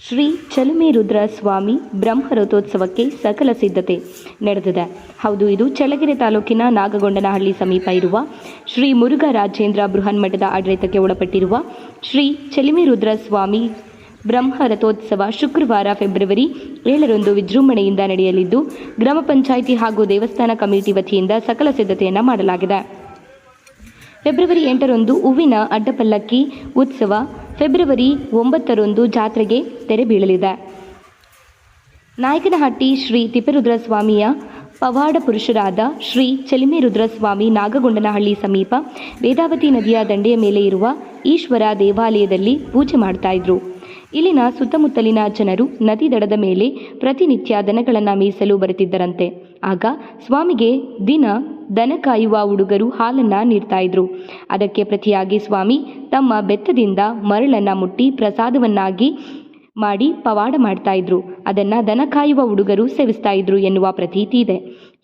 ಶ್ರೀ ಚಲುಮೆರುದ್ರ ಸ್ವಾಮಿ ಬ್ರಹ್ಮರಥೋತ್ಸವಕ್ಕೆ ಸಕಲ ಸಿದ್ಧತೆ ನಡೆದಿದೆ. ಹೌದು, ಇದು ಚಳ್ಳಕೆರೆ ತಾಲೂಕಿನ ನಾಗಗೊಂಡನಹಳ್ಳಿ ಸಮೀಪ ಇರುವ ಶ್ರೀ ಮುರುಘಾ ರಾಜೇಂದ್ರ ಬೃಹನ್ಮಠದ ಆಡಳಿತಕ್ಕೆ ಒಳಪಟ್ಟಿರುವ ಶ್ರೀ ಚಲುಮೆರುದ್ರ ಸ್ವಾಮಿ ಬ್ರಹ್ಮರಥೋತ್ಸವ ಶುಕ್ರವಾರ ಫೆಬ್ರವರಿ 7ರಂದು ವಿಜೃಂಭಣೆಯಿಂದ ನಡೆಯಲಿದ್ದು, ಗ್ರಾಮ ಪಂಚಾಯಿತಿ ಹಾಗೂ ದೇವಸ್ಥಾನ ಕಮಿಟಿ ವತಿಯಿಂದ ಸಕಲ ಸಿದ್ಧತೆಯನ್ನು ಮಾಡಲಾಗಿದೆ. ಫೆಬ್ರವರಿ 8ರಂದು ಹೂವಿನ ಅಡ್ಡಪಲ್ಲಕ್ಕಿ ಉತ್ಸವ, ಫೆಬ್ರವರಿ 9ರಂದು ಜಾತ್ರೆಗೆ ತೆರೆ ಬೀಳಲಿದೆ. ನಾಯಕನಹಟ್ಟಿ ಶ್ರೀ ತಿಪ್ಪೇರುದ್ರ ಸ್ವಾಮಿಯ ಪವಾಡ ಪುರುಷರಾದ ಶ್ರೀ ಚಲುಮೆರುದ್ರ ಸ್ವಾಮಿ ನಾಗಗೊಂಡನಹಳ್ಳಿ ಸಮೀಪ ವೇದಾವತಿ ನದಿಯ ದಂಡೆಯ ಮೇಲೆ ಇರುವ ಈಶ್ವರ ದೇವಾಲಯದಲ್ಲಿ ಪೂಜೆ ಮಾಡ್ತಾ ಇದ್ರು. ಇಲ್ಲಿನ ಸುತ್ತಮುತ್ತಲಿನ ಜನರು ನದಿ ದಡದ ಮೇಲೆ ಪ್ರತಿನಿತ್ಯ ದನಗಳನ್ನು ಮೀಸಲು ಬರುತ್ತಿದ್ದರಂತೆ. ಆಗ ಸ್ವಾಮಿಗೆ ದಿನ ದನ ಕಾಯುವ ಹುಡುಗರು ಹಾಲನ್ನು ನೀಡ್ತಾ ಇದ್ರು. ಅದಕ್ಕೆ ಪ್ರತಿಯಾಗಿ ಸ್ವಾಮಿ ತಮ್ಮ ಬೆತ್ತದಿಂದ ಮರಳನ್ನು ಮುಟ್ಟಿ ಪ್ರಸಾದವನ್ನಾಗಿ ಮಾಡಿ ಪವಾಡ ಮಾಡ್ತಾ ಇದ್ರು. ಅದನ್ನ ದನ ಕಾಯುವ ಹುಡುಗರು ಸೇವಿಸ್ತಾ ಇದ್ರು ಎನ್ನುವ ಪ್ರತೀತಿ ಇದೆ.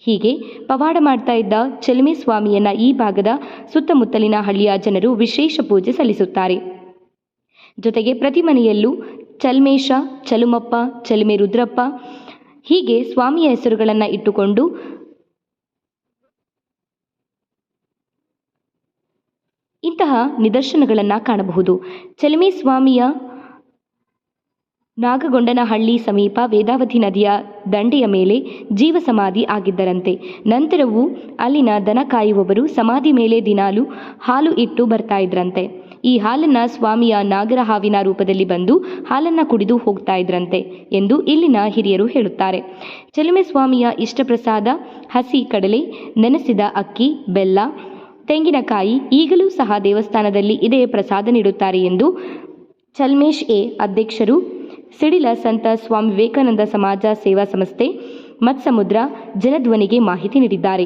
ಹೀಗೆ ಪವಾಡ ಮಾಡ್ತಾ ಇದ್ದ ಚಲುಮೆ ಸ್ವಾಮಿಯನ್ನ ಈ ಭಾಗದ ಸುತ್ತಮುತ್ತಲಿನ ಹಳ್ಳಿಯ ಜನರು ವಿಶೇಷ ಪೂಜೆ ಸಲ್ಲಿಸುತ್ತಾರೆ. ಜೊತೆಗೆ ಪ್ರತಿ ಮನೆಯಲ್ಲೂ ಚಲ್ಮೇಶ, ಚಲುಮಪ್ಪ, ಚಲುಮೆ ರುದ್ರಪ್ಪ ಹೀಗೆ ಸ್ವಾಮಿಯ ಹೆಸರುಗಳನ್ನು ಇಟ್ಟುಕೊಂಡು ಇಂತಹ ನಿದರ್ಶನಗಳನ್ನು ಕಾಣಬಹುದು. ಚಲುಮೆ ಸ್ವಾಮಿಯ ನಾಗಗೊಂಡನಹಳ್ಳಿ ಸಮೀಪ ವೇದಾವತಿ ನದಿಯ ದಂಡೆಯ ಮೇಲೆ ಜೀವ ಸಮಾಧಿ ಆಗಿದ್ದರಂತೆ. ನಂತರವೂ ಅಲ್ಲಿನ ದನ ಕಾಯುವವರು ಸಮಾಧಿ ಮೇಲೆ ದಿನಾಲು ಹಾಲು ಇಟ್ಟು ಬರ್ತಾ ಇದ್ರಂತೆ. ಈ ಹಾಲನ್ನ ಸ್ವಾಮಿಯ ನಾಗರ ಹಾವಿನ ರೂಪದಲ್ಲಿ ಬಂದು ಹಾಲನ್ನ ಕುಡಿದು ಹೋಗ್ತಾ ಇದ್ರಂತೆ ಎಂದು ಇಲ್ಲಿನ ಹಿರಿಯರು ಹೇಳುತ್ತಾರೆ. ಚಲುಮೆ ಸ್ವಾಮಿಯ ಇಷ್ಟ ಪ್ರಸಾದ ಹಸಿ ಕಡಲೆ, ನೆನೆಸಿದ ಅಕ್ಕಿ, ಬೆಲ್ಲ, ತೆಂಗಿನಕಾಯಿ ಈಗಲೂ ಸಹ ದೇವಸ್ಥಾನದಲ್ಲಿ ಇದೇ ಪ್ರಸಾದ ನೀಡುತ್ತಾರೆ ಎಂದು ಚಲ್ಮೇಶ್ ಅಧ್ಯಕ್ಷರು, ಸಿಡಿಲ ಸಂತ ಸ್ವಾಮಿ ವಿವೇಕಾನಂದ ಸಮಾಜ ಸೇವಾ ಸಂಸ್ಥೆ, ಮತ್ಸಮುದ್ರ ಜನಧ್ವನಿಗೆ ಮಾಹಿತಿ ನೀಡಿದ್ದಾರೆ.